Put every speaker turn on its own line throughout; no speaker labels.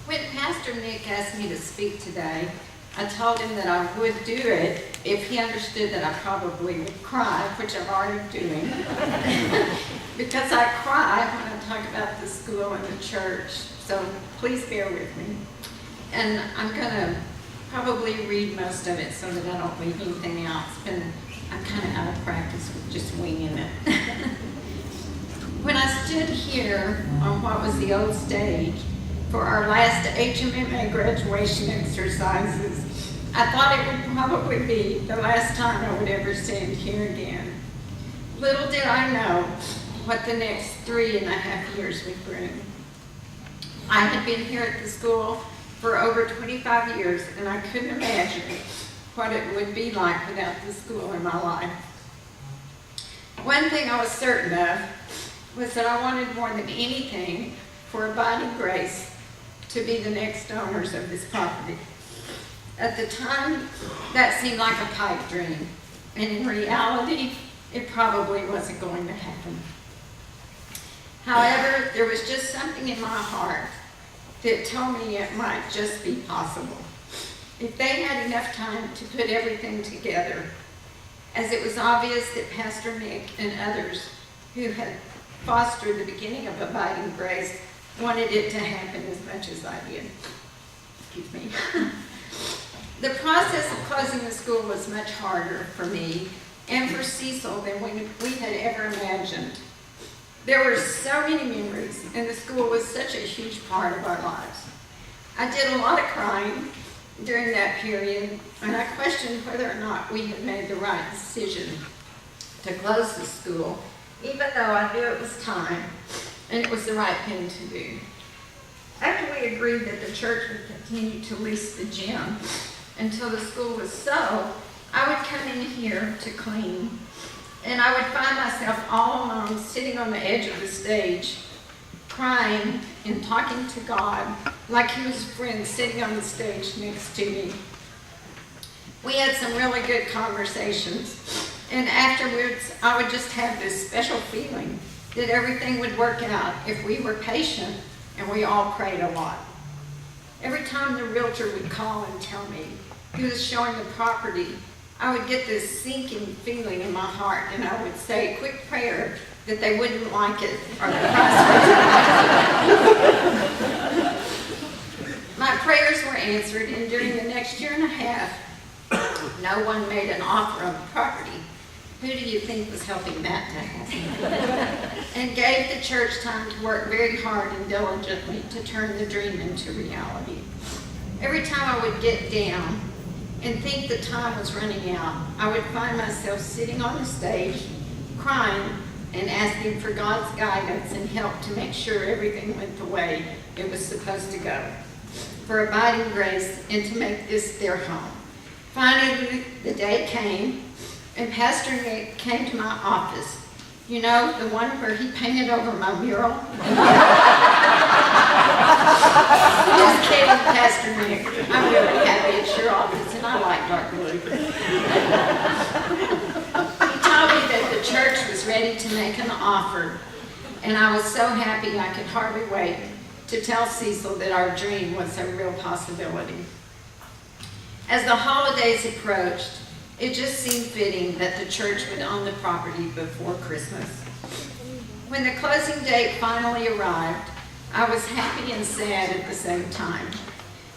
When Pastor Nick asked me to speak today, I told him that I would do it if he understood that I probably would cry, which I'm already doing, because I cry when I talk about the school and the church, so please bear with me. And I'm going to probably read most of it so that I don't leave anything out, and I'm kind of out of practice with just winging it. When I stood here on what was the old stage for our last HMMA graduation exercises, I thought it would probably be the last time I would ever stand here again. Little did I know what the next 3.5 years would bring. I had been here at the school for over 25 years, and I couldn't imagine what it would be like without the school in my life. One thing I was certain of was that I wanted more than anything for Abiding Grace to be the next owners of this property. At the time, that seemed like a pipe dream, and in reality, it probably wasn't going to happen. However, there was just something in my heart that told me it might just be possible if they had enough time to put everything together, as it was obvious that Pastor Nick and others who had fostered the beginning of Abiding Grace wanted it to happen as much as I did. Excuse me. The process of closing the school was much harder for me and for Cecil than we had ever imagined. There were so many memories, and the school was such a huge part of our lives. I did a lot of crying during that period, and I questioned whether or not we had made the right decision to close the school, even though I knew it was time and it was the right thing to do. After we agreed that the church would continue to lease the gym until the school was sold, I would come in here to clean, and I would find myself all alone sitting on the edge of the stage, crying and talking to God like he was a friend sitting on the stage next to me. We had some really good conversations, and afterwards I would just have this special feeling that everything would work out if we were patient and we all prayed a lot. Every time the realtor would call and tell me he was showing the property, I would get this sinking feeling in my heart, and I would say a quick prayer that they wouldn't like it or the price was. My prayers were answered, and during the next 1.5 years, no one made an offer on the property. Who do you think was helping that to happen? And gave the church time to work very hard and diligently to turn the dream into reality. Every time I would get down and think the time was running out, I would find myself sitting on the stage, crying and asking for God's guidance and help to make sure everything went the way it was supposed to go, for Abiding Grace and to make this their home. Finally, the day came, and Pastor Nick came to my office. You know, the one where he painted over my mural? Just kidding, Pastor Nick. I'm really happy it's your office, and I like dark blue. He told me that the church was ready to make an offer, and I was so happy I could hardly wait to tell Cecil that our dream was a real possibility. As the holidays approached, it just seemed fitting that the church would own the property before Christmas. When the closing date finally arrived, I was happy and sad at the same time.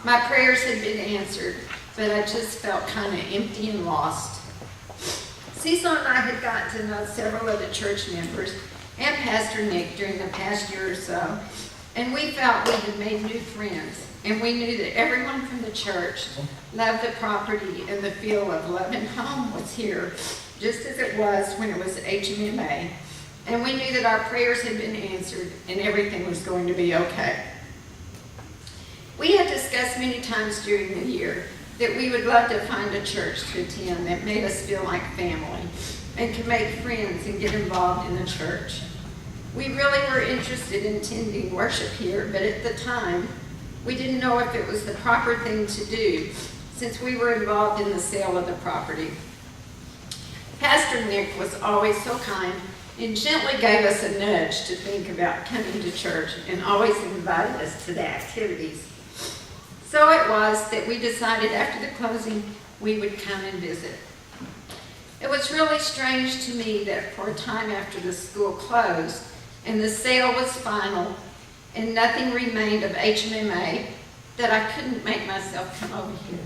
My prayers had been answered, but I just felt kind of empty and lost. Cecil and I had gotten to know several of the church members and Pastor Nick during the past year or so, and we felt we had made new friends, and we knew that everyone from the church loved the property, and the feel of love and home was here, just as it was when it was HMMA. And we knew that our prayers had been answered and everything was going to be okay. We had discussed many times during the year that we would love to find a church to attend that made us feel like family and could make friends and get involved in the church. We really were interested in attending worship here, but at the time, we didn't know if it was the proper thing to do since we were involved in the sale of the property. Pastor Nick was always so kind and gently gave us a nudge to think about coming to church and always invited us to the activities. So it was that we decided after the closing we would come and visit. It was really strange to me that for a time after the school closed and the sale was final and nothing remained of HMMA, that I couldn't make myself come over here.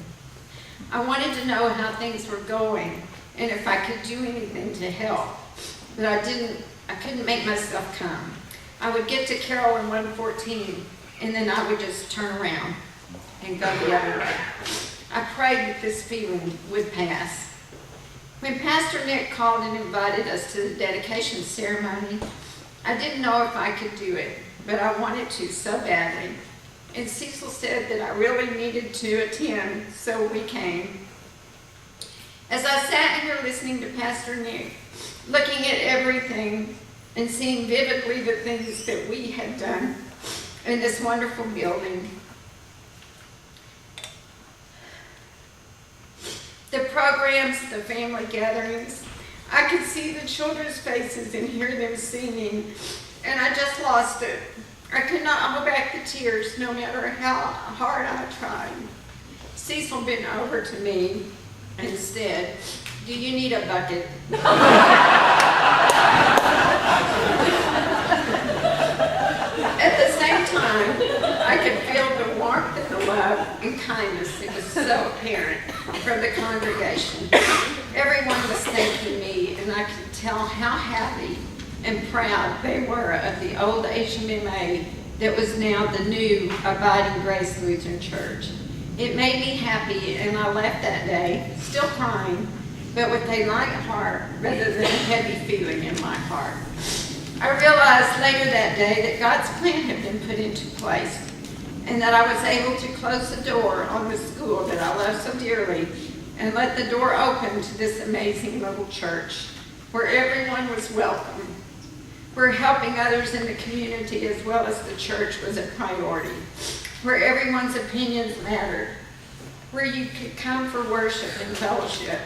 I wanted to know how things were going and if I could do anything to help, but I couldn't make myself come. I would get to Carroll in 114 and then I would just turn around and go the other way. I prayed that this feeling would pass. When Pastor Nick called and invited us to the dedication ceremony, I didn't know if I could do it, but I wanted to so badly. And Cecil said that I really needed to attend, so we came. As I sat here listening to Pastor Nick, looking at everything and seeing vividly the things that we had done in this wonderful building, the programs, the family gatherings, I could see the children's faces and hear them singing, and I just lost it. I could not hold back the tears no matter how hard I tried. Cecil bent over to me and said, "Do you need a bucket?" At the same time, I could feel the warmth and the love and kindness that was so apparent from the congregation. Everyone was thanking me, and I could tell how happy and proud they were of the old HMMA that was now the new Abiding Grace Lutheran Church. It made me happy, and I left that day, still crying, but with a light heart rather than a heavy feeling in my heart. I realized later that day that God's plan had been put into place, and that I was able to close the door on the school that I love so dearly and let the door open to this amazing little church where everyone was welcome, where helping others in the community as well as the church was a priority, where everyone's opinions mattered, where you could come for worship and fellowship,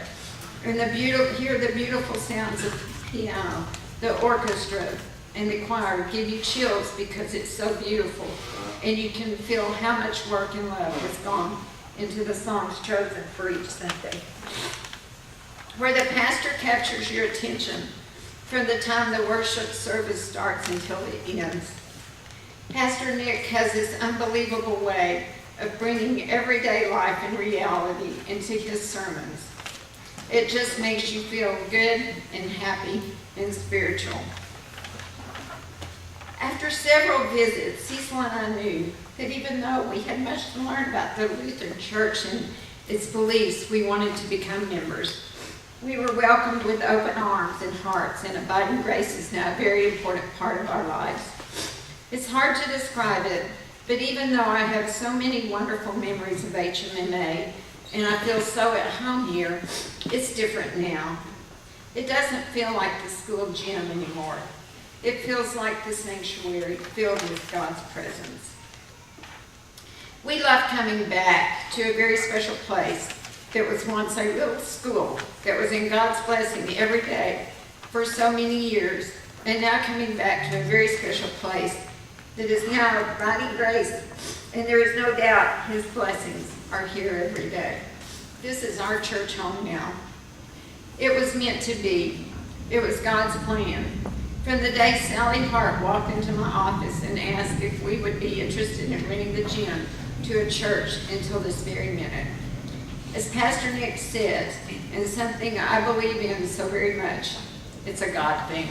and hear the beautiful sounds of the piano, the orchestra, and the choir give you chills because it's so beautiful, and you can feel how much work and love has gone into the songs chosen for each Sunday. Where the pastor captures your attention from the time the worship service starts until it ends. Pastor Nick has this unbelievable way of bringing everyday life and reality into his sermons. It just makes you feel good and happy and spiritual. After several visits, Cecil and I knew that even though we had much to learn about the Lutheran Church and its beliefs, we wanted to become members. We were welcomed with open arms and hearts, and Abiding Grace is now a very important part of our lives. It's hard to describe it, but even though I have so many wonderful memories of HMMA, and I feel so at home here, it's different now. It doesn't feel like the school gym anymore. It feels like the sanctuary filled with God's presence. We love coming back to a very special place that was once a little school that was in God's blessing every day for so many years, and now coming back to a very special place that is now Abiding Grace, and there is no doubt His blessings are here every day. This is our church home now. It was meant to be. It was God's plan. From the day Sally Hart walked into my office and asked if we would be interested in renting the gym to a church until this very minute. As Pastor Nick says, and something I believe in so very much, it's a God thing.